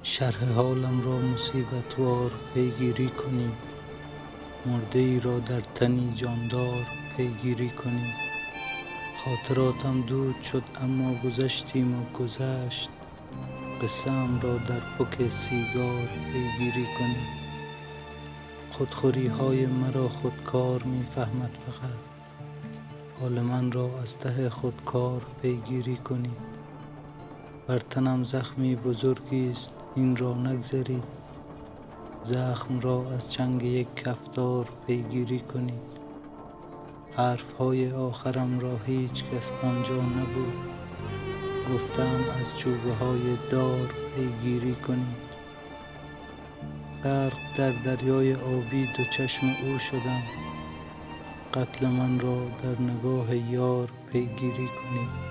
شرح حالم را مصیبتوار پیگیری کنید. مرده ای را در تنی جاندار پیگیری کنید. خاطراتم دود شد اما گذشتیم و گذشت. قصه ام را در پک سیگار پیگیری کنید. خودخوری های مرا خودکار می فهمد، فقط حال من را از ته خودکار پیگیری کنید. بر تنم زخمی بزرگی است، این را نگذرید. زخم را از چنگ یک کفتار پیگیری کنید. حرف های آخرم را هیچ کس آنجا نبود. گفتم از چوبه های دار پیگیری کنید. غرق در دریای آبی دو چشم او شدم. قتل من را در نگاه یار پیگیری کنید.